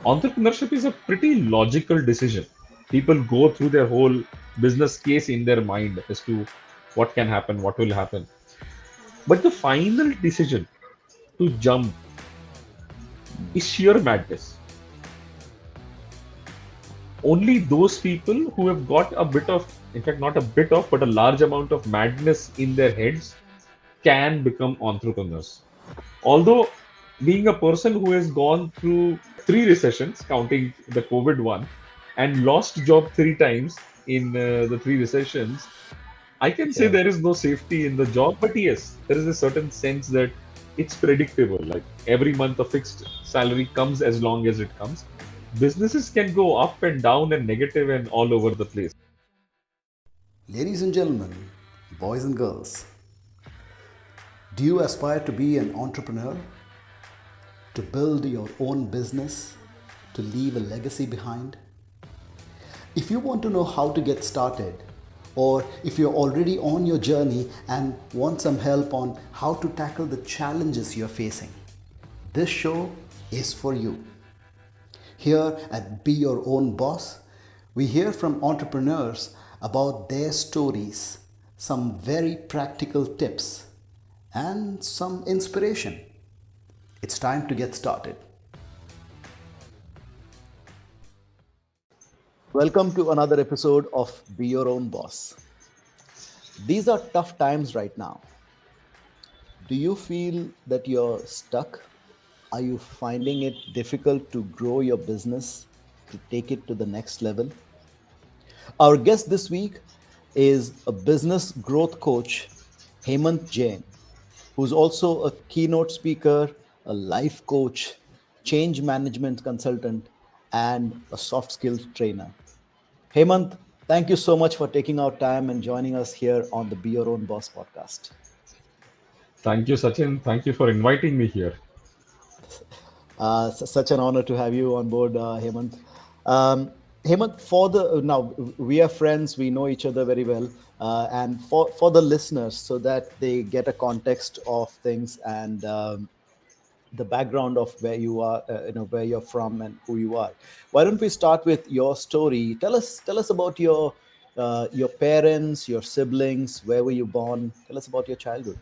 Entrepreneurship is a pretty logical decision. People go through their whole business case in their mind as to what can happen, what will happen. But the final decision to jump is sheer madness. Only those people who have got a bit of, in fact, not a bit of, but a large amount of madness in their heads can become entrepreneurs. Although, being a person who has gone through three recessions, counting the COVID one, and lost job three times in the three recessions, I can say Yeah. there is no safety in the job. But yes, there is a certain sense that it's predictable. Like every month, a fixed salary comes as long as it comes. Businesses can go up and down and negative and all over the place. Ladies and gentlemen, boys and girls, do you aspire to be an entrepreneur? To build your own business? To leave a legacy behind? If you want to know how to get started, or if you're already on your journey and want some help on how to tackle the challenges you're facing, this show is for you. Here at Be Your Own Boss, we hear from entrepreneurs about their stories, some very practical tips, and some inspiration. It's time to get started. Welcome to another episode of Be Your Own Boss. These are tough times right now. Do you feel that you're stuck? Are you finding it difficult to grow your business, to take it to the next level? Our guest this week is a business growth coach, Hemant Jain, who's also a keynote speaker, a life coach, change management consultant, and a soft skills trainer. Hemant, thank you so much for taking our time and joining us here on the Be Your Own Boss podcast. Thank you, Sachin. Thank you for inviting me here. Such an honor to have you on board, Hemant. Hemant, for the now we are friends, we know each other very well, and for the listeners, so that they get a context of things and the background of where you are, where you're from and who you are. Why don't we start with your story? Tell us about your parents, your siblings. Where were you born? Tell us about your childhood.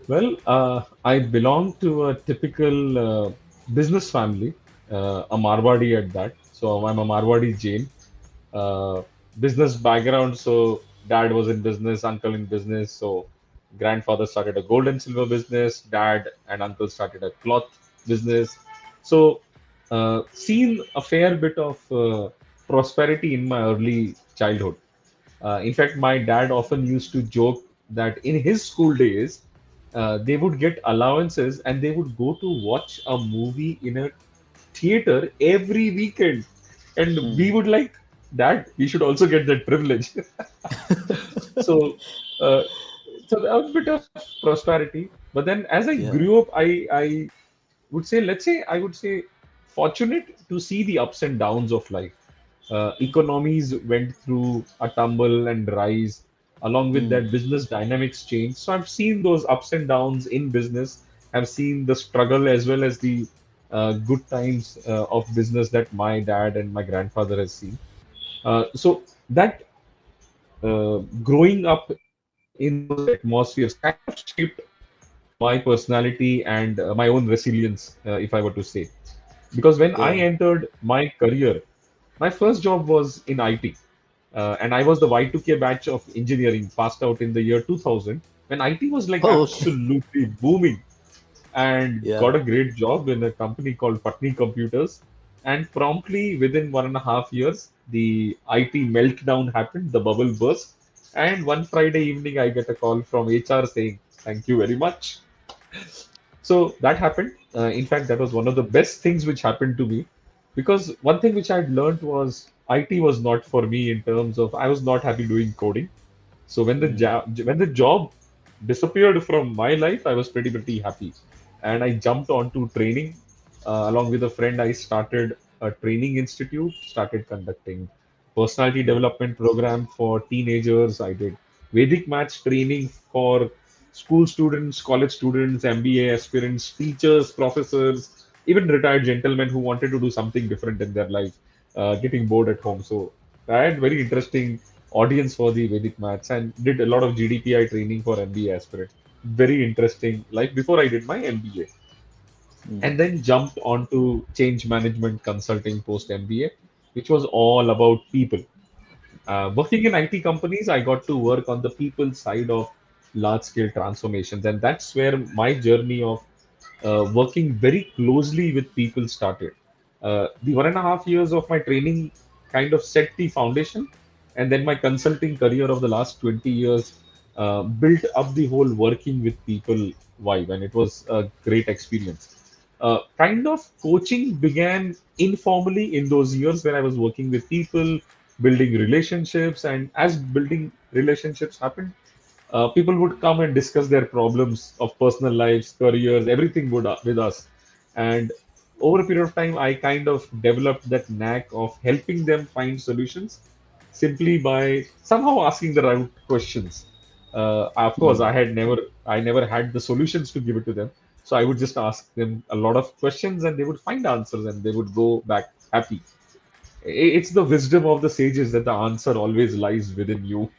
Well, I belong to a typical business family, a Marwadi at that. So I'm a Marwadi Jain. Uh, Business background. So dad was in business, uncle in business. So grandfather started a gold and silver business. Dad and uncle started a cloth business. So seen a fair bit of prosperity in my early childhood. In fact, my dad often used to joke that in his school days, they would get allowances and they would go to watch a movie in a theater every weekend. And we Hmm. would like, Dad, we should also get that privilege. So, uh, so that was a bit of prosperity. But then as I Yeah. grew up, I would say, let's say, I would say, fortunate to see the ups and downs of life. Economies went through a tumble and rise. Along with Hmm. that, business dynamics changed. So I've seen those ups and downs in business. I've seen the struggle as well as the good times of business that my dad and my grandfather has seen. So that growing up in those atmospheres kind of shaped my personality and my own resilience, if I were to say. Because when I Yeah. entered my career, my first job was in IT, and I was the Y2K batch of engineering, passed out in the year 2000, when IT was like Oh, okay. absolutely booming, and Yeah. got a great job in a company called Patni Computers. And promptly within 1.5 years, the IT meltdown happened, the bubble burst. And one Friday evening, I get a call from HR saying, "Thank you very much." So that happened. In fact, that was one of the best things which happened to me, because one thing which I'd learned was IT was not for me in terms of I was not happy doing coding. So Hmm. when the job disappeared from my life, I was pretty happy, and I jumped onto training. Along with a friend, I started a training institute, started conducting personality development program for teenagers. I did Vedic maths training for school students, college students, MBA aspirants, teachers, professors. even retired gentlemen who wanted to do something different in their life, getting bored at home. So I had very interesting audience for the Vedic maths and did a lot of GDPI training for MBA aspirants. Very interesting life before I did my MBA. And then jumped onto change management consulting post MBA, which was all about people. Working in IT companies, I got to work on the people side of large scale transformations. And that's where my journey of working very closely with people started. The 1.5 years of my training kind of set the foundation, and then my consulting career of the last 20 years built up the whole working with people vibe, and it was a great experience. Kind of coaching began informally in those years where I was working with people, building relationships, and as building relationships happened, people would come and discuss their problems of personal lives, careers, everything would with us. And over a period of time, I kind of developed that knack of helping them find solutions simply by somehow asking the right questions. Of course, I never had the solutions to give it to them. So I would just ask them a lot of questions, and they would find answers, and they would go back happy. It's the wisdom of the sages that the answer always lies within you.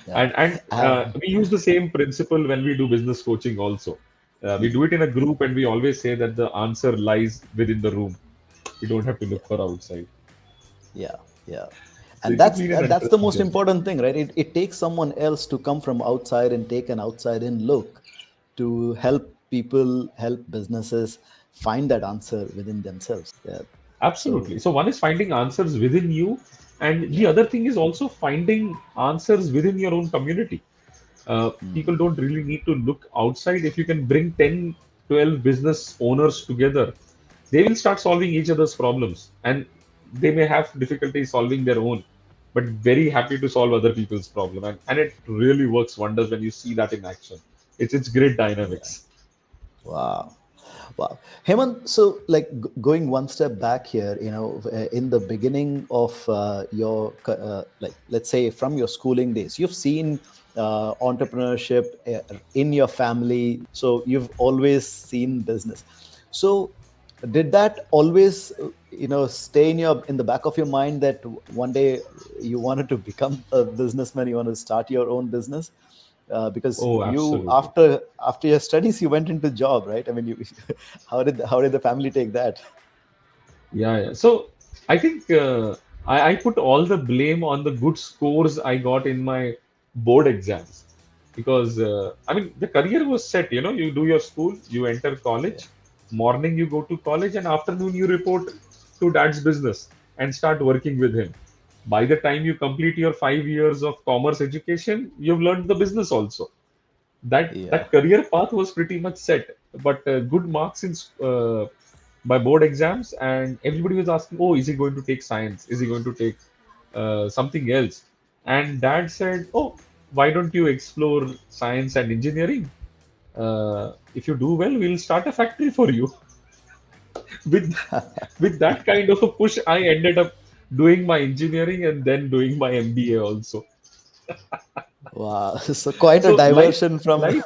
Yeah. And we use the same principle when we do business coaching also. We do it in a group, and we always say that the answer lies within the room. We don't have to Yeah. look for outside. Yeah. Yeah. So And it's that's been an and that's the interesting most journey. important thing, right? It takes someone else to come from outside and take an outside in look to help people, help businesses find that answer within themselves. Yeah. So Absolutely. So one is finding answers within you, and the yeah. other thing is also finding answers within your own community. People don't really need to look outside. If you can bring 10, 12 business owners together, they will start solving each other's problems. And they may have difficulty solving their own, but very happy to solve other people's problem. And it really works wonders when you see that in action. It's great Yeah. dynamics. Wow. Wow. Hemant, so like going one step back here, in the beginning of your, like, let's say from your schooling days, you've seen entrepreneurship in your family. So you've always seen business. So did that always, stay in the back of your mind that one day you wanted to become a businessman, you want to start your own business? Because Oh, you absolutely. after your studies you went into job, right? I mean, you how did the family take that? Yeah, yeah. So I think I put all the blame on the good scores I got in my board exams because I mean the career was set. You do your school, you enter Yeah. college, morning you go to college, and afternoon you report to dad's business and start working with him. By the time you complete your 5 years of commerce education, you've learned the business also. That Yeah. career path was pretty much set, but good marks in my board exams, and everybody was asking, "Oh, is he going to take science? Is he going to take something else?" And Dad said, "Oh, why don't you explore science and engineering? If you do well, we'll start a factory for you." with with that kind of a push, I ended up doing my engineering and then doing my MBA also. Wow. So quite a So diversion from life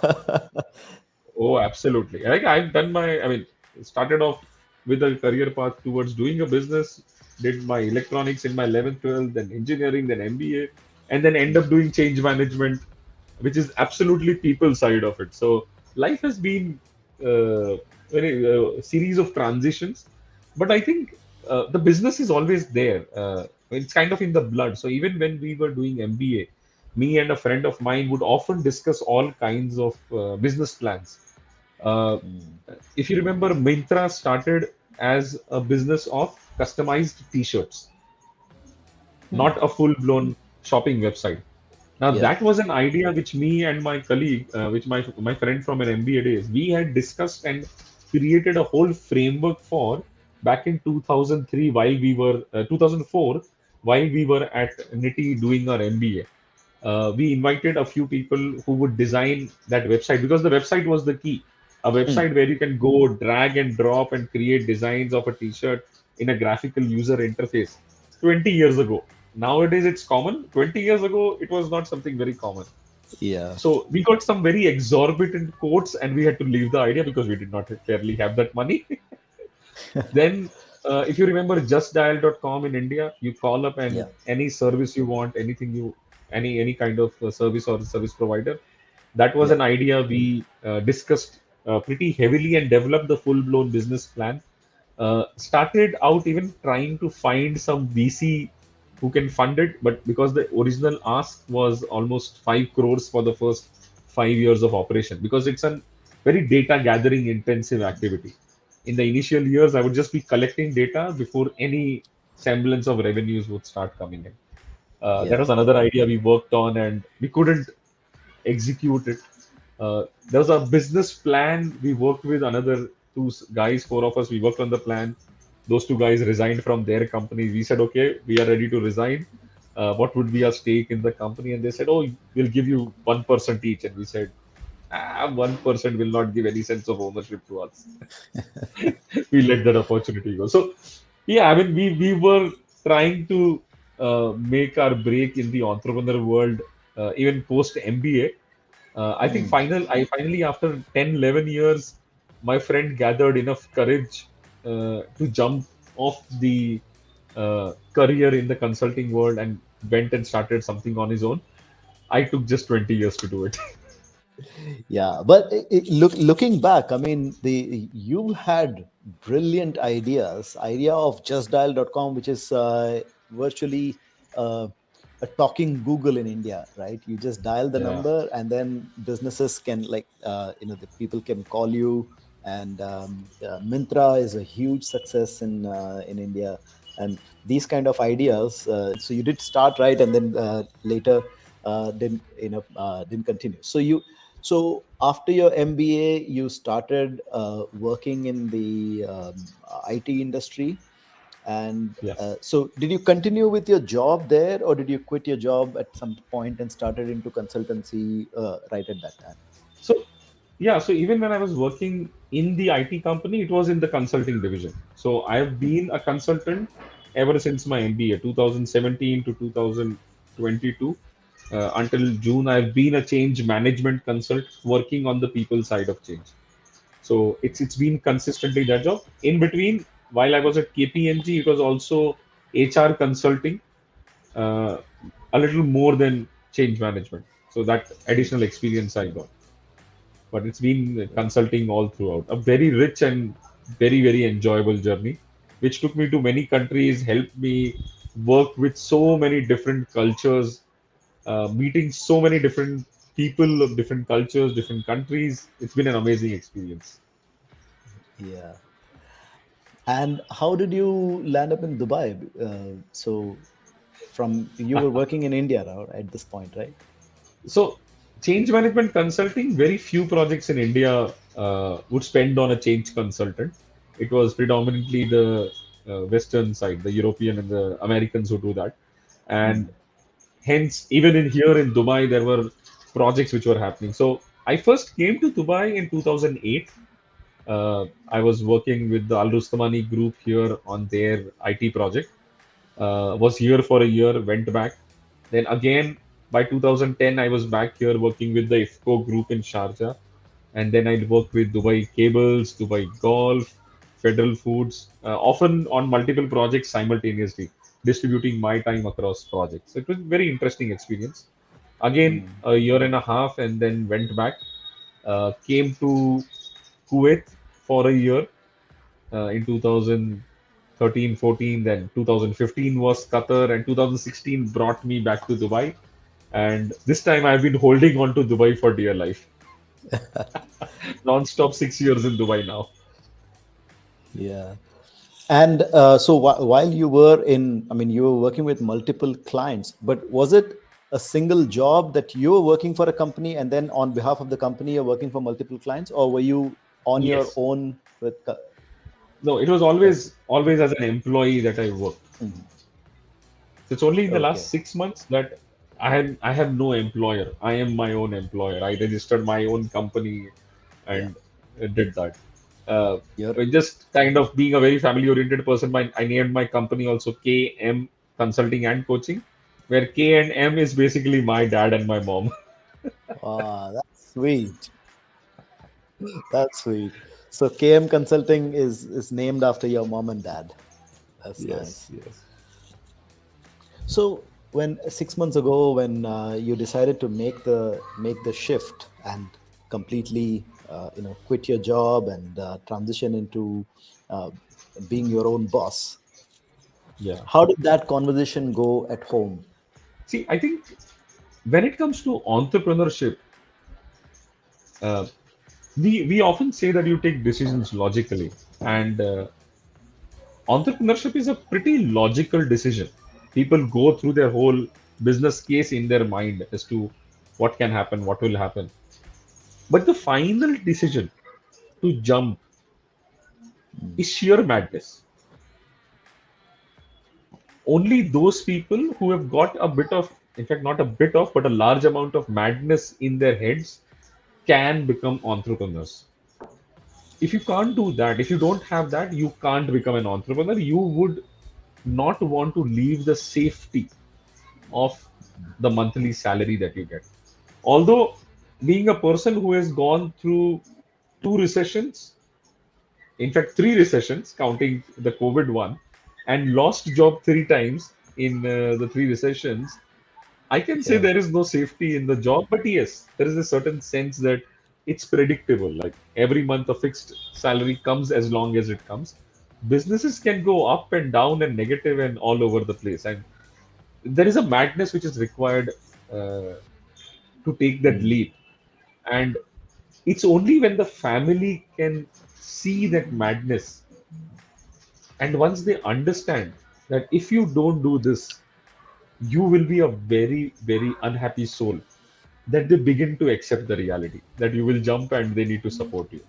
Oh, absolutely. Like I've done I mean, started off with a career path towards doing a business, did my electronics in my 11th, 12th, then engineering, then MBA, and then end up doing change management, which is absolutely people side of it. So life has been very series of transitions, but I think the business is always there. It's kind of in the blood. So even when we were doing MBA, me and a friend of mine would often discuss all kinds of business plans. uh, Mm. if you remember, Myntra started as a business of customized T-shirts, Hmm. not a full-blown shopping website. Now Yeah. that was an idea which me and my colleague, which my friend from an MBA days, we had discussed and created a whole framework for back in 2003 while we were 2004 while we were at NITI doing our MBA. We invited a few people who would design that website because the website was the key. A Hmm. website where you can go drag and drop and create designs of a t-shirt in a graphical user interface 20 years ago. Nowadays it's common. 20 years ago, it was not something very common. Yeah. So we got some very exorbitant quotes, and we had to leave the idea because we did not fairly have that money. Then, if you remember justdial.com in India, you call up and Yeah. any service you want, anything you, any kind of service or service provider. That was Yeah. an idea we discussed pretty heavily and developed the full-blown business plan. Started out even trying to find some VC who can fund it, but because the original ask was almost 5 crores for the first 5 years of operation, because it's a very data gathering intensive activity. In the initial years, I would just be collecting data before any semblance of revenues would start coming in. That Yeah. was another idea we worked on, and we couldn't execute it. There was a business plan. We worked with another guys, four of us. We worked on the plan. Those two guys resigned from their company. We said, okay, we are ready to resign. What would be our stake in the company? And they said, oh, we'll give you 1% each. And we said, 1% will not give any sense of ownership to us. We let that opportunity go. So, yeah, I mean, we were trying to make our break in the entrepreneur world, even post MBA. Mm. I finally, after 10, 11 years, my friend gathered enough courage to jump off the career in the consulting world and went and started something on his own. I took just 20 years to do it. Yeah, but looking back, I mean, the you had brilliant ideas. Idea of justdial.com, which is virtually uh, a talking Google in India, right? You just dial the Yeah, number, and then businesses can, like, the people can call you. And Mintra is a huge success in India, and these kind of ideas. So you did start right, and then later didn't continue. So after your MBA, you started working in the IT industry. And yes. so did you continue with your job there, or did you quit your job at some point and started into consultancy right at that time? So, yeah, so even when I was working in the IT company, it was in the consulting division. So I have Mhm. been a consultant ever since my MBA, 2017 to 2022. Until June, I've been a change management consult working on the people side of change. So it's been consistently that job. In between, while I was at KPMG, it was also HR consulting, uh, a little more than change management. So that Mm. additional experience I got. But it's been Yeah. consulting all throughout. A very rich and very enjoyable journey, which took me to many countries, helped me work with so many different cultures, meeting so many different people of different cultures, different countries. It's been an amazing experience. Yeah. And how did you land up in Dubai? So from you were working in India now at this point, right? So, change management consulting, very few projects in India would spend on a change consultant. It was predominantly the Western side, the European and the Americans who do that. And Mm. hence, even in here in Dubai, there were projects which were happening. So, I first came to Dubai in 2008. I was working with the Al Rustamani group here on their IT project. Was here for a year, went back. Then again, by 2010, I was back here working with the IFCO group in Sharjah. And then I worked with Dubai Cables, Dubai Golf, Federal Foods, often on multiple projects simultaneously, distributing my time across projects. So it was a very interesting experience. Again, Mm. a year and a half, and then went back. Came to Kuwait for a year in 2013, 14, then 2015 was Qatar, and 2016 brought me back to Dubai. And this time I've been holding on to Dubai for dear life. Non-stop 6 years in Dubai now. Yeah. And so while you were in, I mean, you were working with multiple clients, but was it a single job that you were working for a company, and then on behalf of the company, you're working for multiple clients, or were you on your Yes. own with? No, it was Okay. always as an employee that I worked. Mhm. So it's only in the last Okay. 6 months that I have no employer. I am my own employer. I registered my own company Yeah. and did that. Uh, You're just kind of being a very family oriented person, I named my company also KM Consulting and Coaching, where K and M is basically my dad and my mom. Wow, that's sweet. That's sweet. So KM Consulting is named after your mom and dad. That's Yes, nice. yes. So when 6 months ago, when you decided to make the shift and completely, quit your job and transition into uh, being your own boss, Yeah. how did that conversation go at home? See, I think when it comes to entrepreneurship, uh, we often say that you take decisions logically, and entrepreneurship is a pretty logical decision. People go through their whole business case in their mind as to what can happen, what will happen. But the final decision to jump Mm. is sheer madness. Only those people who have got a bit of, in fact, not a bit of, but a large amount of madness in their heads can become entrepreneurs. If you can't do that, if you don't have that, you can't become an entrepreneur. You would not want to leave the safety of the monthly salary that you get. Although, being a person who has gone through two recessions, in fact, three recessions, counting the COVID one, and lost job three times in the three recessions, I can say Yeah. there is no safety in the job, but yes, there is a certain sense that it's predictable. Like every month, a fixed salary comes as long as it comes. Businesses can go up and down and negative and all over the place. And there is a madness which is required uh, to take that Mm. leap. And it's only when the family can see that madness, and once they understand that if you don't do this, you will be a very, very unhappy soul, that they begin to accept the reality that you will jump and they need to support you.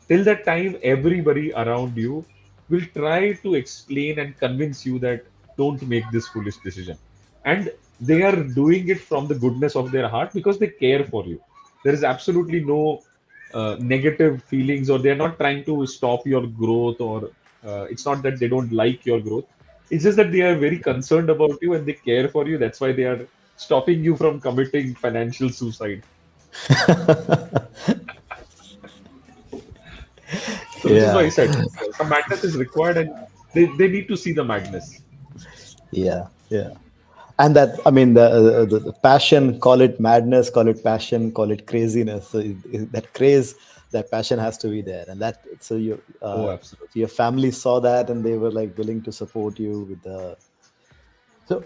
Till that time, everybody around you will try to explain and convince you that don't make this foolish decision. And they are doing it from the goodness of their heart because they care for you. There is absolutely no negative feelings, or they're not trying to stop your growth, or it's not that they don't like your growth. It's just that they are very concerned about you and they care for you. That's why they are stopping you from committing financial suicide. So, which is why I Yeah. said some madness is required, and they need to see the madness. Yeah. Yeah. And that, I mean, the passion, call it madness, call it passion, call it craziness. So that craze, that passion has to be there, and that, so Oh, so absolutely. your family saw that and they were like willing to support you with the. So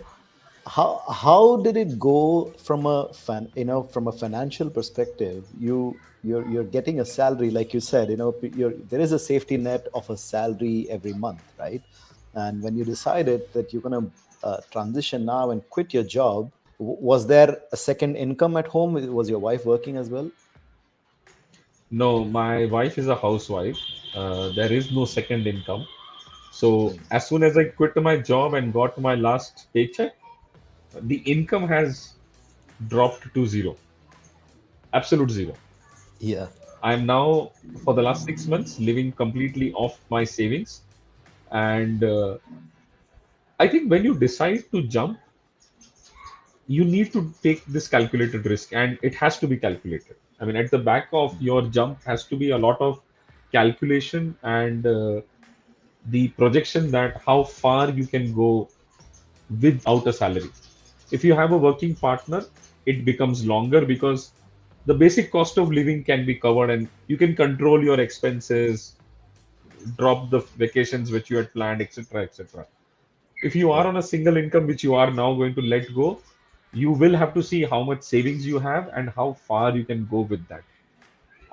how did it go from a from a financial perspective? You're getting a salary, like you said, there is a safety net of a salary every month, right? And when you decided that you're going to transition now and quit your job, was there a second income at home? Was your wife working as well? No, my wife is a housewife. There is no second income. So Mm. as soon as I quit my job and got my last paycheck, the income has dropped to zero, absolute zero. Yeah. I'm now, for the last 6 months, living completely off my savings. And I think when you decide to jump, you need to take this calculated risk, and it has to be calculated. I mean, at the back of your jump has to be a lot of calculation, and the projection that how far you can go without a salary. If you have a working partner, it becomes longer because the basic cost of living can be covered and you can control your expenses, drop the vacations which you had planned, etc., etc. If you are Yeah. on a single income which you are now going to let go, you will have to see how much savings you have and how far you can go with that.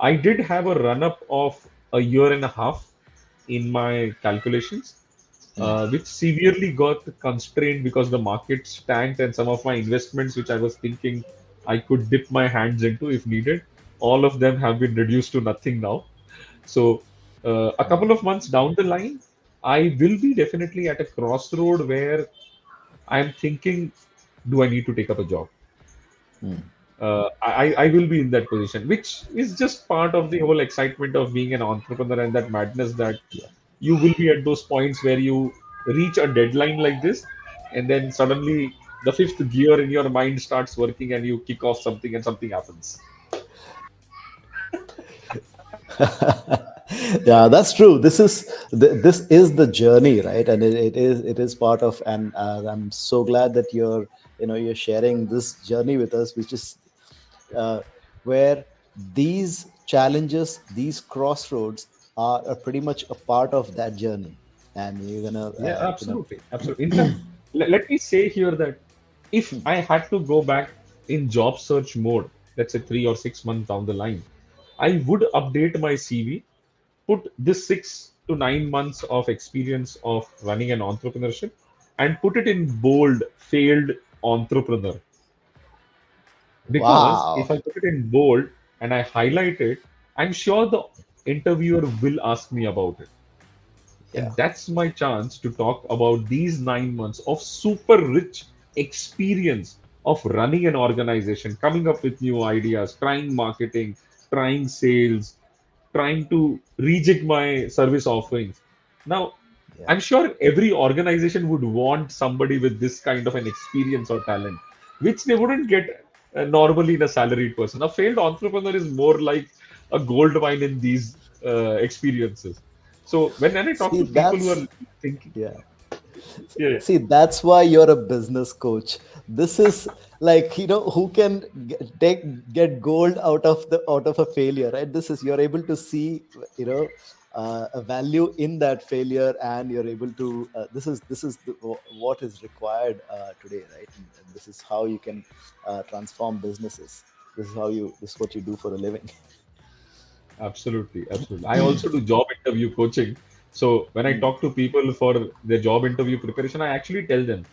I did have a run up of a year and a half in my calculations, Mm. which severely got constrained because the markets tanked and some of my investments, which I was thinking I could dip my hands into if needed, all of them have been reduced to nothing now. So, a couple of months down the line, I will be definitely at a crossroad where I'm thinking, do I need to take up a job? Mm. I will be in that position, which is just part of the whole excitement of being an entrepreneur and that madness that Yeah. you will be at those points where you reach a deadline like this, and then suddenly the fifth gear in your mind starts working and you kick off something and something happens. Yeah, that's true. This is the journey, right? And it is part of. And I'm so glad that you're sharing this journey with us, which is uh, where these challenges, these crossroads are pretty much a part of that journey. And you're gonna Yeah, absolutely, absolutely. In fact, let me say here that if I had to go back in job search mode, let's say 3 or 6 months down the line, I would update my CV, put this 6 to 9 months of experience of running an entrepreneurship, and put it in bold, failed entrepreneur. Because wow. if I put it in bold and I highlight it, I'm sure the interviewer will ask me about it. Yeah. And that's my chance to talk about these 9 months of super rich experience of running an organization, coming up with new ideas, trying marketing, trying sales, trying to rejig my service offerings. Now, Yeah. I'm sure every organization would want somebody with this kind of an experience or talent, which they wouldn't get normally in a salaried person. A failed entrepreneur is more like a gold mine in these experiences. So when I talk See, to people who are that's thinking, yeah. yeah, See, that's why you're a business coach. This is like, who can get gold out of a failure, right? This is, you're able to see, a value in that failure, and you're able to. What is required today, right? And this is how you can transform businesses. This is what you do for a living. absolutely, absolutely. I also do job interview coaching. So when I talk to people for their job interview preparation, I actually tell them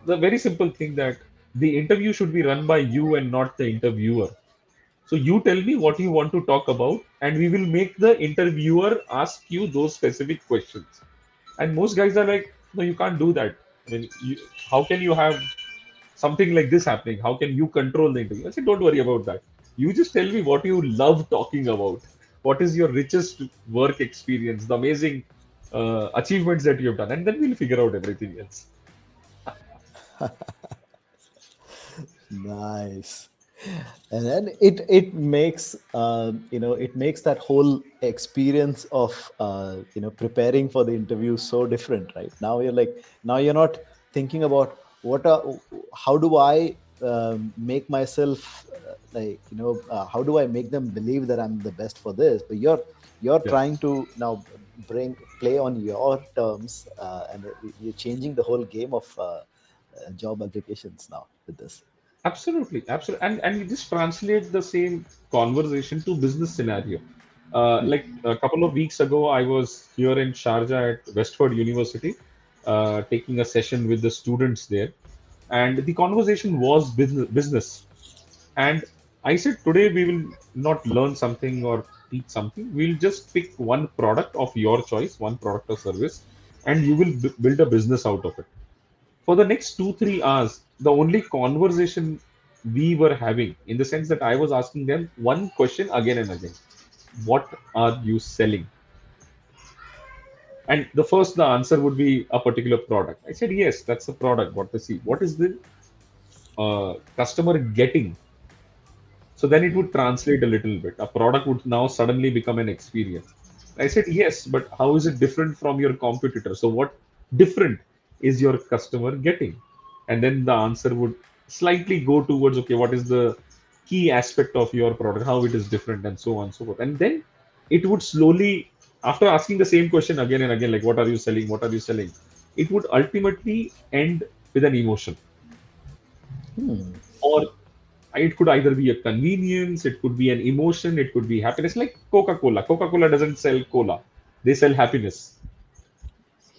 the very simple thing that the interview should be run by you and not the interviewer. So you tell me what you want to talk about, and we will make the interviewer ask you those specific questions. And most guys are like, no, you can't do that. I mean, how can you have something like this happening? How can you control the interview? I said, don't worry about that. You just tell me what you love talking about. What is your richest work experience, the amazing achievements that you have done, and then we'll figure out everything else. Nice. And then it makes it makes that whole experience of preparing for the interview so different, right? Now you're not thinking about how do I make myself how do I make them believe that I'm the best for this, but you're Yeah. trying to now bring play on your terms, and you're changing the whole game of job applications now with this. Absolutely, absolutely, and you just translate the same conversation to business scenario. Like a couple of weeks ago, I was here in Sharjah at Westford University, taking a session with the students there, and the conversation was business. And I said today we will not learn something or teach something. We'll just pick one product of your choice, one product or service, and you will build a business out of it. For the next 2 3 hours, the only conversation we were having, in the sense that I was asking them one question again and again: what are you selling? And the answer would be a particular product. I said, yes, that's the product. What to see? What is the customer getting? So then it would translate a little bit. A product would now suddenly become an experience. I said, yes, but how is it different from your competitor? So what different is your customer getting? And then the answer would slightly go towards, okay, what is the key aspect of your product, how it is different, and so on and so forth. And then it would slowly, after asking the same question again and again, like, what are you selling? What are you selling? It would ultimately end with an emotion, Hmm. or it could either be a convenience, it could be an emotion, it could be happiness. Like Coca-Cola. Coca-Cola doesn't sell cola; they sell happiness,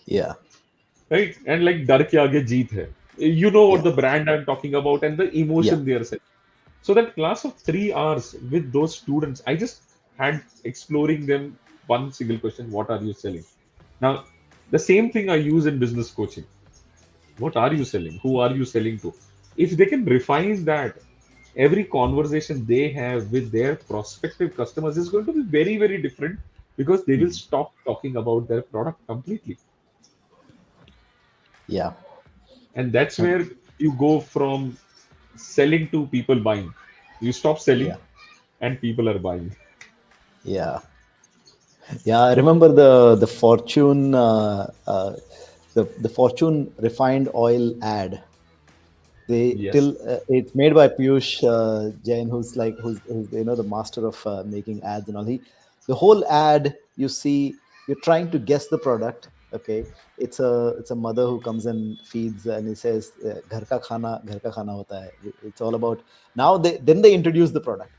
Yeah. right? And like "Dar ke aage jeet hai." You know what Yeah. the brand I'm talking about and the Yeah. emotion they are selling. So that class of 3 hours with those students, I just had exploring them one single question: what are you selling? Now, the same thing I use in business coaching. What are you selling? Who are you selling to? If they can refine that, every conversation they have with their prospective customers is going to be very, very different, because they will Hmm. stop talking about their product completely. Yeah. And that's And where you go from selling to people buying. You stop selling Yeah, and people are buying. yeah, yeah. I remember the Fortune, the Fortune refined oil ad. They till Yes, it's made by Piyush Jain, who's the master of making ads and all. The whole ad, you see, you're trying to guess the product. Okay, it's a mother who comes and feeds, and he says, Ghar ka khana hota hai." It's all about now. They introduce the product,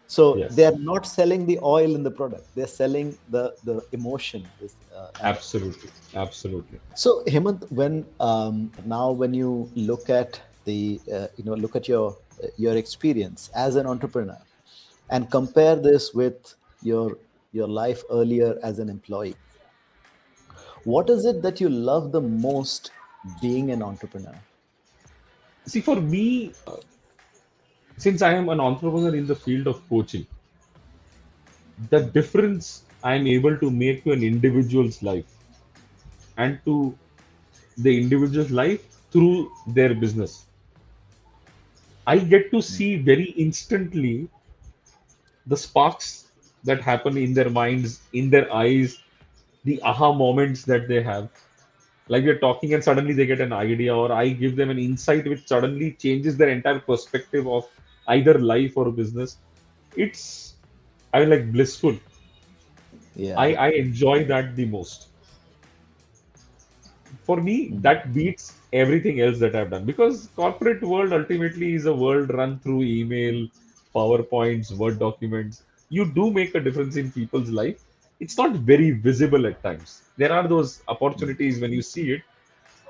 so they yes, are not selling the oil in the product. They're selling the emotion. This ad. absolutely, absolutely. So Hemant, when you look at look at your experience as an entrepreneur and compare this with your life earlier as an employee, what is it that you love the most being an entrepreneur? See, for me, since I am an entrepreneur in the field of coaching, the difference I'm able to make to an individual's life and to the individual's life through their business, I get to Mm, see very instantly the sparks that happen in their minds, in their eyes, the aha moments that they have. Like we're talking and suddenly they get an idea, or I give them an insight which suddenly changes their entire perspective of either life or business. It's, I mean, like blissful. yeah. I enjoy that the most. For me, Mm, that beats everything else that I've done, because corporate world ultimately is a world run through email, powerpoints, word documents. You do make a difference in people's life. It's not very visible at times. There are those mm, opportunities when you see it,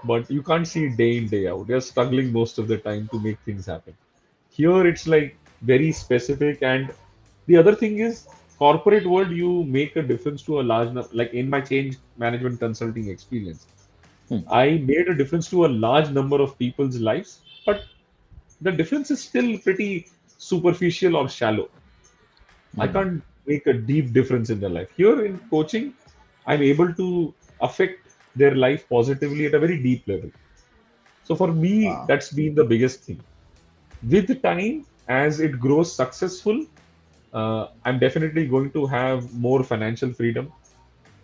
but you can't see it day in day out. They're struggling most of the time to make things happen. Here it's like very specific. And the other thing is, corporate world, you make a difference to a large like in my change management consulting experience, mm, I made a difference to a large number of people's lives, but the difference is still pretty superficial or shallow. I mm. can't make a deep difference in their life. Here in coaching, I'm able to affect their life positively at a very deep level. So for me, Wow. that's been the biggest thing. With time, as it grows successful, I'm definitely going to have more financial freedom,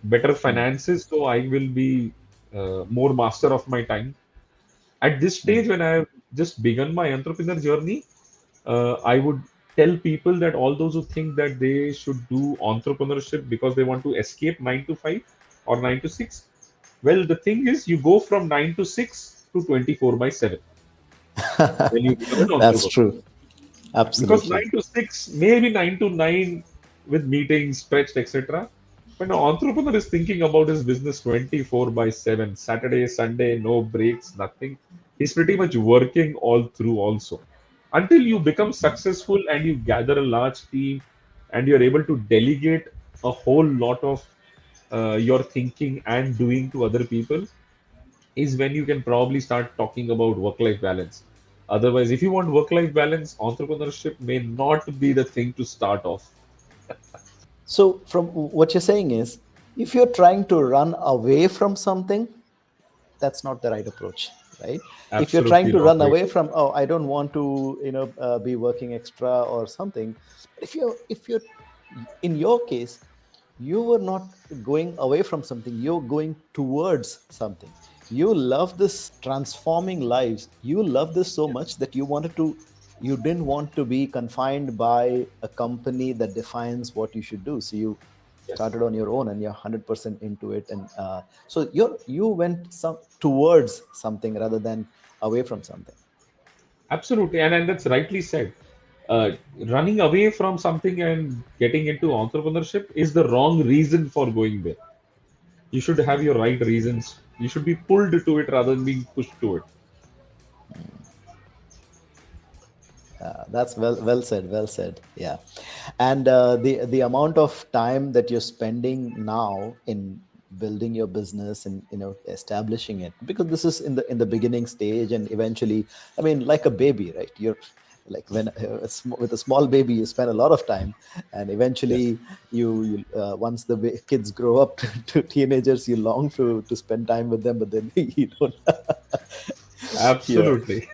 better Mm, finances, so I will be more master of my time. At this mm, stage, when I have just begun my entrepreneur journey, I would tell people that all those who think that they should do entrepreneurship because they want to escape 9 to 5 or 9 to 6, well, the thing is, you go from 9 to 6 to 24 by 7 when you become an that's entrepreneur. true. Because Absolutely. 9 to 6, maybe 9 to 9 with meetings, stretched, etc. But an entrepreneur is thinking about his business 24 by 7, Saturday, Sunday, no breaks, nothing. He's pretty much working all through also. Until you become successful and you gather a large team and you're able to delegate a whole lot of your thinking and doing to other people, is when you can probably start talking about work life balance. Otherwise, if you want work life balance, entrepreneurship may not be the thing to start off. So, from what you're saying is, if you're trying to run away from something, that's not the right approach, right? If you're trying Absolutely to wrong run way. away from, oh, I don't want to be working extra or something, but if you're in your case, you were not going away from something, you're going towards something. You love this transforming lives, you love this so Yes. much that you didn't want to be confined by a company that defines what you should do, so you Yes. started on your own and you're 100% into it. And so you went towards something rather than away from something. Absolutely. And that's rightly said. Running away from something and getting into entrepreneurship is the wrong reason for going there. You should have your right reasons. You should be pulled to it rather than being pushed to it. That's well said, well said. Yeah. And the amount of time that you're spending now in building your business and establishing it, because this is in the beginning stage, and eventually, I mean, like a baby, right? You're like, when with a small baby, you spend a lot of time, and Yes. eventually once the kids grow up to teenagers, you long to spend time with them, but then you don't. Yeah. Absolutely.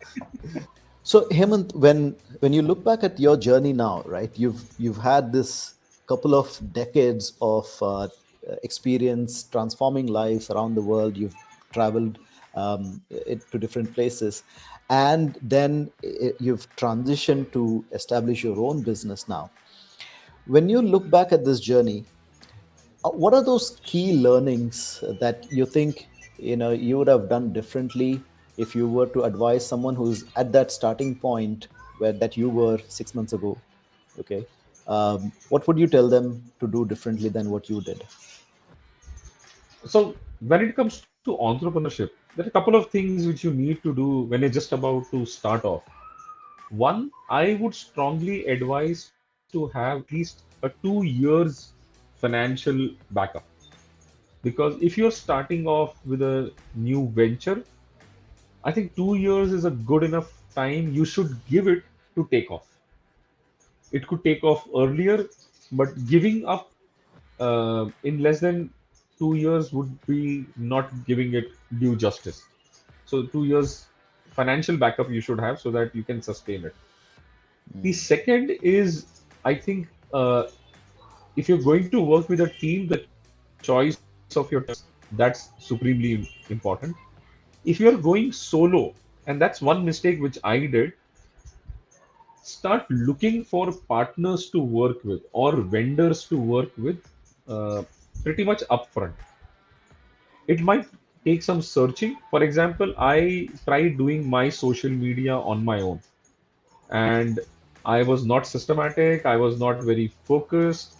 So Hemant, when you look back at your journey now, right? You've had this couple of decades of experience transforming lives around the world. You've traveled to different places, and then you've transitioned to establish your own business now. When you look back at this journey, what are those key learnings that you think you would have done differently if you were to advise someone who's at that starting point where that you were 6 months ago? Okay, what would you tell them to do differently than what you did? So when it comes to entrepreneurship, there are a couple of things which you need to do when you're just about to start off. One, I would strongly advise to have at least a 2 years financial backup. Because if you're starting off with a new venture, I think 2 years is a good enough time. You should give it to take off. It could take off earlier, but giving up in less than 2 years would be not giving it due justice. So 2 years financial backup you should have so that you can sustain it. The Mm. second is, I think, if you're going to work with a team, the choice of your team, that's supremely important. If you're going solo, and that's one mistake which I did, start looking for partners to work with or vendors to work with uh, pretty much upfront. It might take some searching. For example, I tried doing my social media on my own, and I was not systematic, I was not very focused.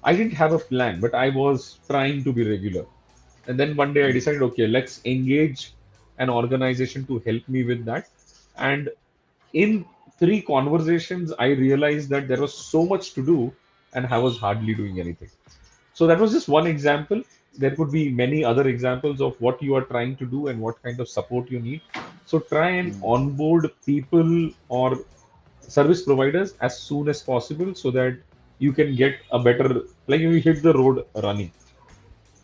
I didn't have a plan, but I was trying to be regular. And then one day I Mm. decided, okay, let's engage an organization to help me with that. And in three conversations, I realized that there was so much to do and I was hardly doing anything. So that was just one example. There could be many other examples of what you are trying to do and what kind of support you need. So try and Mm. onboard people or service providers as soon as possible so that you can get a better, like you hit the road running.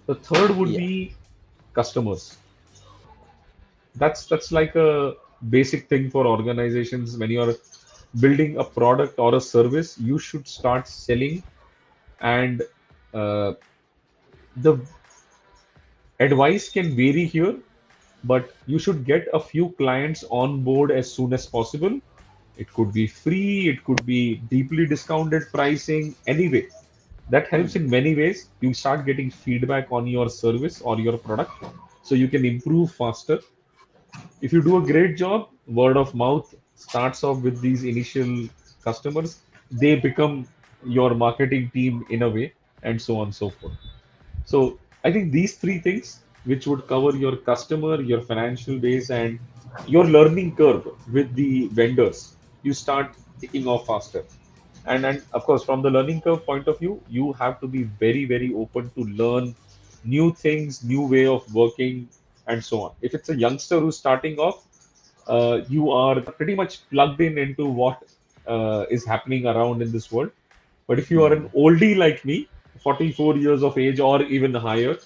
The third would Yeah. be customers. That's like a basic thing for organizations. When you are building a product or a service, you should start selling. And uh, the advice can vary here, but you should get a few clients on board as soon as possible. It could be free, it could be deeply discounted pricing. Anyway, that helps Mm. in many ways. You start getting feedback on your service or your product so you can improve faster. If you do a great job, word of mouth starts off with these initial customers. They become your marketing team in a way, and so on and so forth. So I think these three things, which would cover your customer, your financial base, and your learning curve with the vendors, you start taking off faster. And of course, from the learning curve point of view, you have to be very, very open to learn new things, new way of working, and so on. If it's a youngster who's starting off, you are pretty much plugged in into what is happening around in this world. But if you are an Mm. oldie like me, 44 years of age or even higher,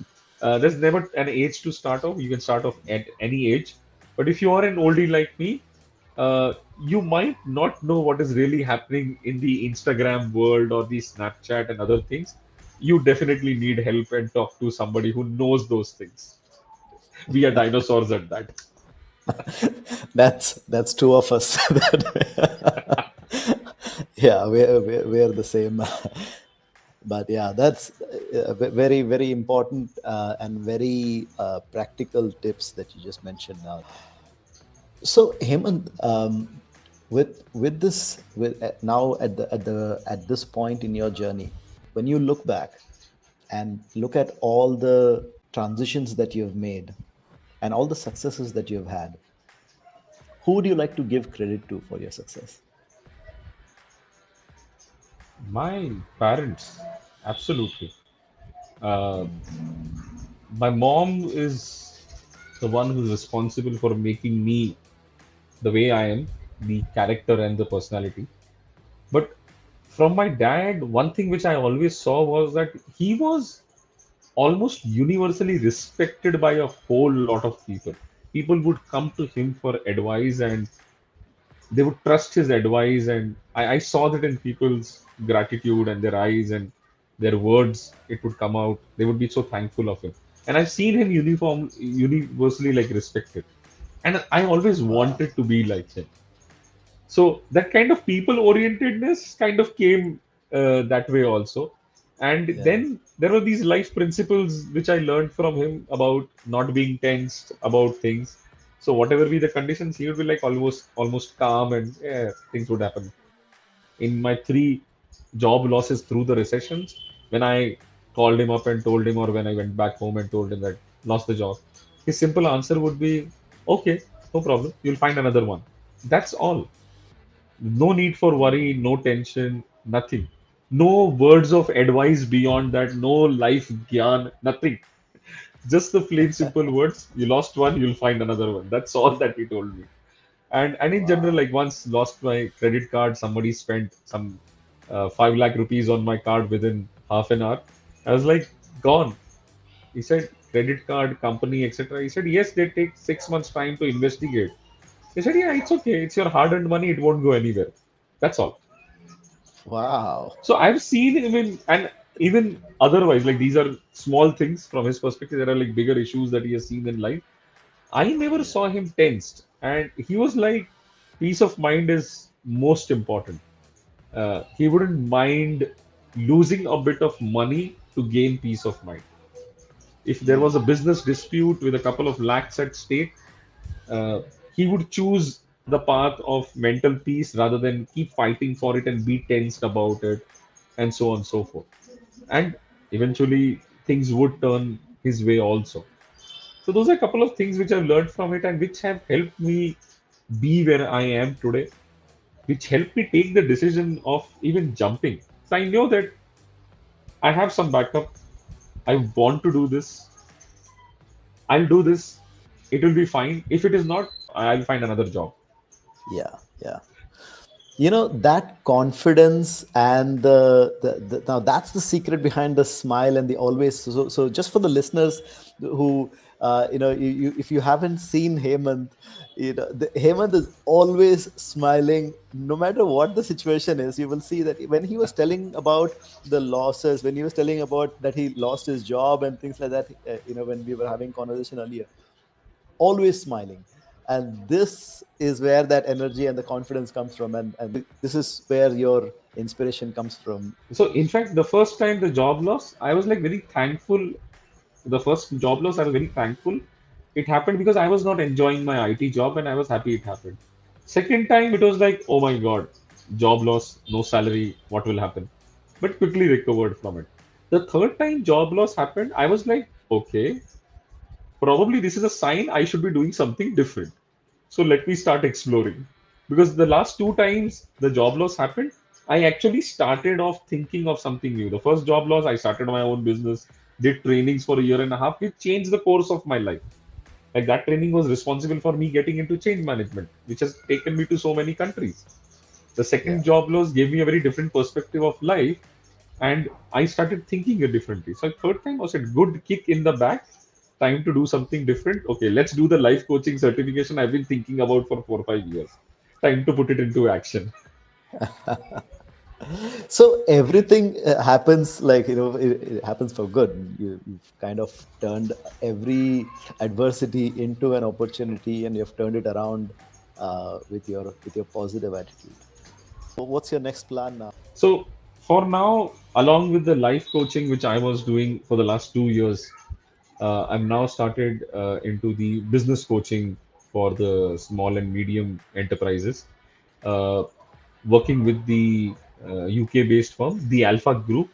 there's never an age to start off. You can start off at any age. But if you are an oldie like me, you might not know what is really happening in the Instagram world or the Snapchat and other things. You definitely need help and talk to somebody who knows those things. We are dinosaurs at that. That's two of us. Yeah, we're the same. But yeah, that's very very important and very practical tips that you just mentioned now. So Hemant, with this with now at this point in your journey, when you look back and look at all the transitions that you've made and all the successes that you've had, who would you like to give credit to for your success? My parents, absolutely. Uh, Mm. my mom is the one who's responsible for making me the way I am, the character and the personality. But from my dad, one thing which I always saw was that he was almost universally respected by a whole lot of people. people would come to him for advice, and they would trust his advice. And I saw that in people's gratitude and their eyes and their words. It would come out. They would be so thankful of him. And I've seen him universally like respected. And I always Wow. wanted to be like him. So that kind of people orientedness kind of came that way also. And Yeah. then there were these life principles which I learned from him about not being tensed about things. So whatever be the conditions, he would be like almost calm, and yeah, things would happen. In my three job losses through the recessions, when I called him up and told him, or when I went back home and told him that lost the job, his simple answer would be, "Okay, no problem. You'll find another one." That's all. No need for worry, no tension, nothing. No words of advice beyond that, no life gyan, nothing. Just the plain simple words. You lost one, you'll find another one. That's all that he told me. And in general, Wow. like once lost my credit card, somebody spent some 5 lakh rupees on my card within half an hour. I was like, gone. He said, credit card company, etc. He said, yes, they take 6 months time to investigate. He said, yeah, it's okay. It's your hard-earned money. It won't go anywhere. That's all. Wow. So I've seen him in, and even otherwise, like these are small things from his perspective. There are like bigger issues that he has seen in life. I never Yeah. saw him tensed, and he was like, peace of mind is most important. He wouldn't mind losing a bit of money to gain peace of mind. If there was a business dispute with a couple of lakhs at stake, uh, he would choose the path of mental peace rather than keep fighting for it and be tensed about it, and so on and so forth. And eventually, things would turn his way also. So, those are a couple of things which I've learned from it and which have helped me be where I am today, which helped me take the decision of even jumping. So, I know that I have some backup. I want to do this. I'll do this. It will be fine. If it is not, I'll find another job. Yeah. Yeah. That confidence and the now that's the secret behind the smile and the always. So just for the listeners who if you haven't seen Hemant, Hemant is always smiling no matter what the situation is. You will see that when he was telling about the losses, when he was telling about that he lost his job and things like that, when we were having conversation earlier, always smiling. And this is where that energy and the confidence comes from, and this is where your inspiration comes from. So, in fact, the first time the job loss, I was like very thankful. The first job loss, I was very thankful. It happened because I was not enjoying my IT job and I was happy it happened. Second time, it was like, oh my God, job loss, no salary, what will happen? But quickly recovered from it. The third time job loss happened, I was like, okay, probably this is a sign I should be doing something different. So let me start exploring. Because the last two times the job loss happened, I actually started off thinking of something new. The first job loss, I started my own business, did trainings for a year and a half, which changed the course of my life. Like that training was responsible for me getting into change management, which has taken me to so many countries. The Yeah. second job loss gave me a very different perspective of life, and I started thinking it differently. So third time was a good kick in the back. Time to do something different. Okay, let's do the life coaching certification I've been thinking about for 4 or 5 years. Time to put it into action. So everything happens, like it happens for good. You've kind of turned every adversity into an opportunity, and you've turned it around with your positive attitude. What's your next plan now? So for now, along with the life coaching which I was doing for the last 2 years, I'm now started into the business coaching for the small and medium enterprises. Uh, Working with the UK-based firm, the Alpha Group.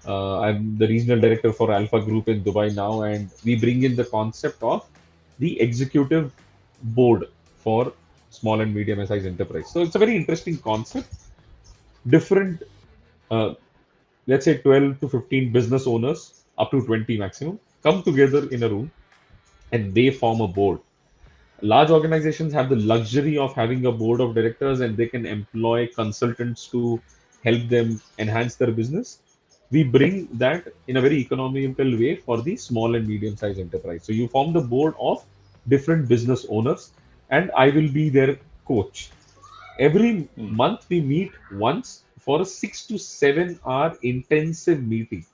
I'm the regional director for Alpha Group in Dubai now, and we bring in the concept of the executive board for small and medium-sized enterprise. So it's a very interesting concept. Different, uh, let's say 12 to 15 business owners, up to 20 maximum, come together in a room and they form a board. Large organizations have the luxury of having a board of directors and they can employ consultants to help them enhance their business. We bring that in a very economical way for the small and medium sized enterprise. So you form the board of different business owners, and I will be their coach. Every Mm. month we meet once for a 6 to 7 hour intensive meeting.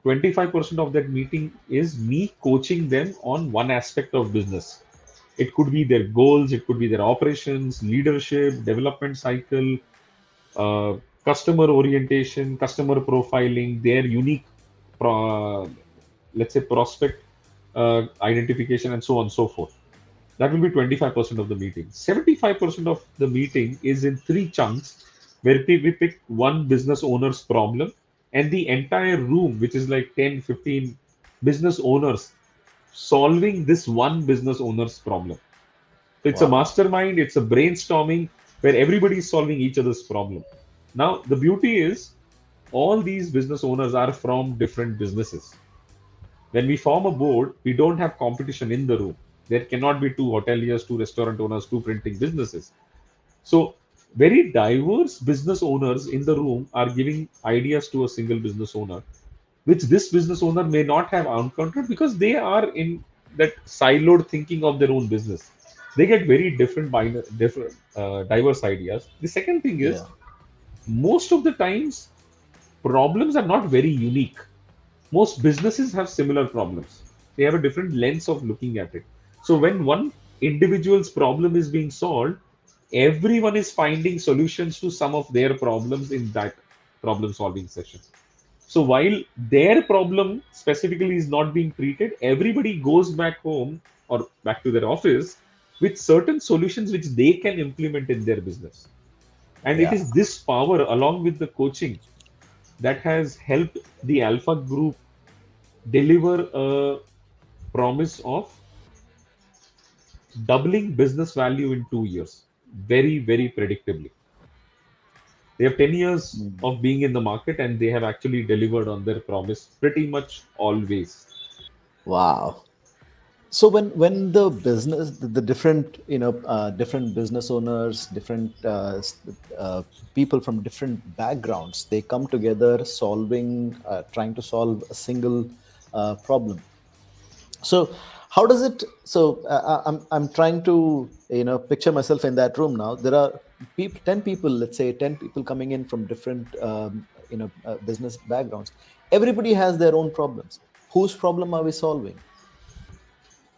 25% of that meeting is me coaching them on one aspect of business. It could be their goals, it could be their operations, leadership, development cycle, uh, customer orientation, customer profiling, their unique, let's say, prospect identification, and so on and so forth. That will be 25% of the meeting. 75% of the meeting is in three chunks where we pick one business owner's problem, and the entire room, which is like 10, 15 business owners, solving this one business owner's problem. So it's a Wow. mastermind, it's a brainstorming where everybody is solving each other's problem. Now, the beauty is all these business owners are from different businesses. When we form a board, we don't have competition in the room. There cannot be two hoteliers, two restaurant owners, two printing businesses. So, very diverse business owners in the room are giving ideas to a single business owner, which this business owner may not have encountered because they are in that siloed thinking of their own business. They get very different, diverse ideas. The second thing is Yeah. most of the times problems are not very unique. Most businesses have similar problems. They have a different lens of looking at it. So when one individual's problem is being solved, everyone is finding solutions to some of their problems in that problem solving session. So while their problem specifically is not being treated, everybody goes back home or back to their office with certain solutions which they can implement in their business. And it Yeah. is this power, along with the coaching, that has helped the Alpha Group deliver a promise of doubling business value in 2 years, very, very predictably. They have 10 years Mm. of being in the market and they have actually delivered on their promise pretty much always. Wow. So when the different different business owners, different people from different backgrounds, they come together solving trying to solve a single problem. So how does it, so I'm trying to picture myself in that room now. There are 10 people, let's say 10 people coming in from different business backgrounds. Everybody has their own problems. Whose problem are we solving?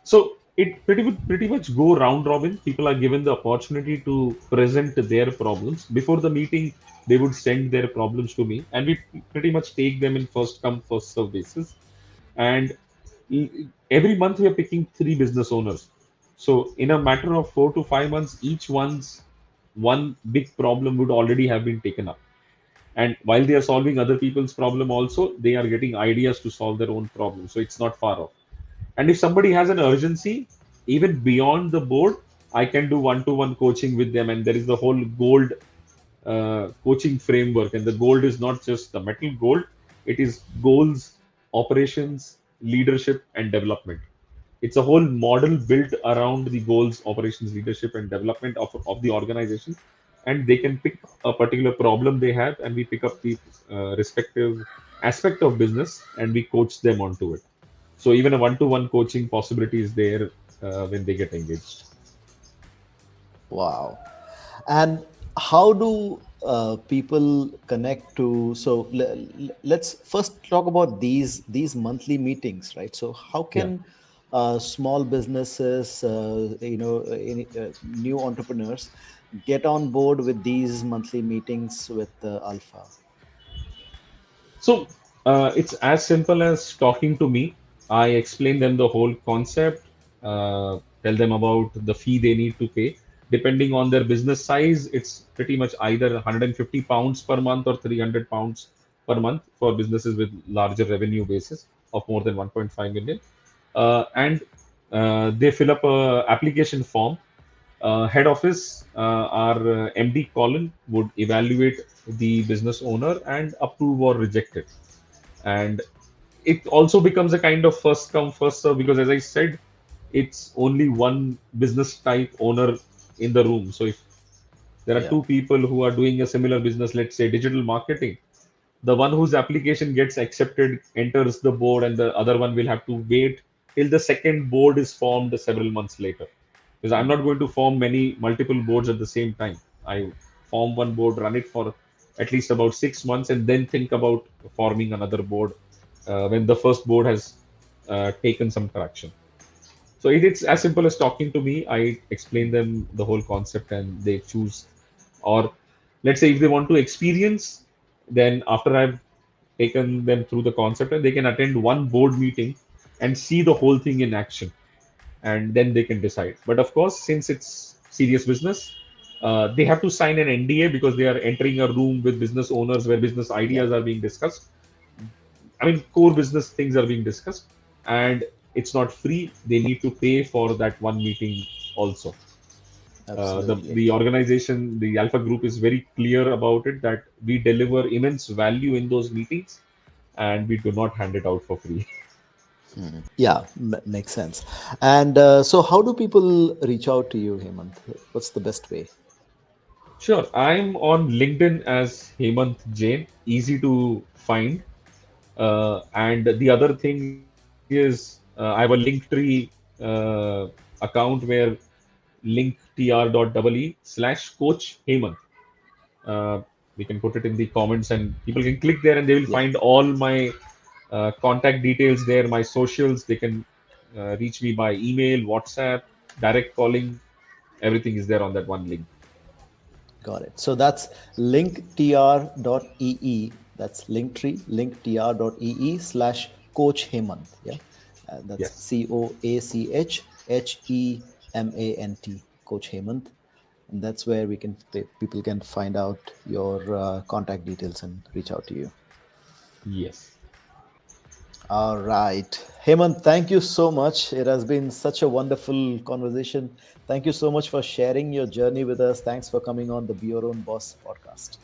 So it pretty much go round robin. People are given the opportunity to present their problems. Before the meeting, they would send their problems to me, and we pretty much take them in first come first serve basis. And every month we are picking three business owners. So in a matter of 4 to 5 months, each one's one big problem would already have been taken up. And while they are solving other people's problem, also they are getting ideas to solve their own problem. So it's not far off. And if somebody has an urgency, even beyond the board, I can do one-to-one coaching with them. And there is the whole gold coaching framework. And the gold is not just the metal gold; it is goals, operations, leadership, and development. It's a whole model built around the goals, operations, leadership, and development of the organization. And they can pick a particular problem they have, and we pick up the respective aspect of business and we coach them onto it. So even a one-to-one coaching possibility is there when they get engaged. Wow. And how do people connect to, so let's first talk about these monthly meetings, right? So how Yeah. can small businesses, new entrepreneurs get on board with these monthly meetings with Alpha? So it's as simple as talking to me. I explain them the whole concept, tell them about the fee they need to pay. Depending on their business size, it's pretty much either 150 pounds per month or 300 pounds per month for businesses with larger revenue basis of more than 1.5 million. And they fill up a application form. Head office, our MD Colin would evaluate the business owner and approve or reject it. And it also becomes a kind of first come first serve because, as I said, it's only one business type owner in the room. So if there are Yeah. two people who are doing a similar business, let's say digital marketing, the one whose application gets accepted enters the board, and the other one will have to wait till the second board is formed several months later. Because I'm not going to form many multiple boards at the same time. I form one board, run it for at least about 6 months, and then think about forming another board when the first board has taken some traction. So it's as simple as talking to me. I explain them the whole concept and they choose. Or let's say if they want to experience, then after I've taken them through the concept, and they can attend one board meeting and see the whole thing in action, and then they can decide. But of course, since it's serious business, they have to sign an NDA because they are entering a room with business owners where business Yeah. ideas are being discussed. I mean, core business things are being discussed, and it's not free. They need to pay for that one meeting also. Absolutely. The organization, the Alpha Group, is very clear about it that we deliver immense value in those meetings, and we do not hand it out for free. Yeah, makes sense. And so, how do people reach out to you, Hemant? What's the best way? Sure, I'm on LinkedIn as Hemant Jain, easy to find. And the other thing is, I have a Linktree account where linktr.ee/coach Hemant. Uh, we can put it in the comments, and people can click there, and they will Yeah, find all my contact details there, my socials. They can reach me by email, WhatsApp, direct calling. Everything is there on that one link. got it. So that's linktr.ee. That's linktree, linktr.ee/coach Hemant. Yeah. That's Yes. CoachHemant, Coach Hemant. And that's where people can find out your contact details and reach out to you. Yes. All right. Hemant, thank you so much. It has been such a wonderful conversation. Thank you so much for sharing your journey with us. Thanks for coming on the Be Your Own Boss podcast.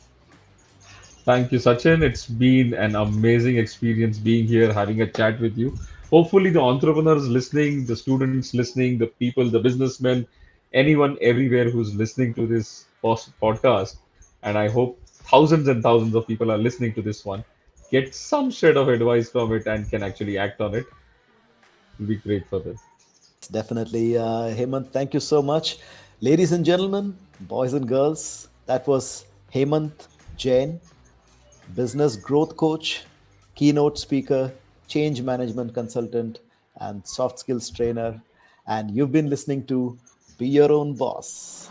Thank you, Sachin. It's been an amazing experience being here, having a chat with you. Hopefully, the entrepreneurs listening, the students listening, the people, the businessmen, anyone everywhere who's listening to this podcast, and I hope thousands and thousands of people are listening to this one, get some shred of advice from it and can actually act on it. It'll be great for them. Yes, definitely. Hemant, thank you so much. Ladies and gentlemen, boys and girls, that was Hemant Jain, business growth coach, keynote speaker, change management consultant, and soft skills trainer. And you've been listening to Be Your Own Boss.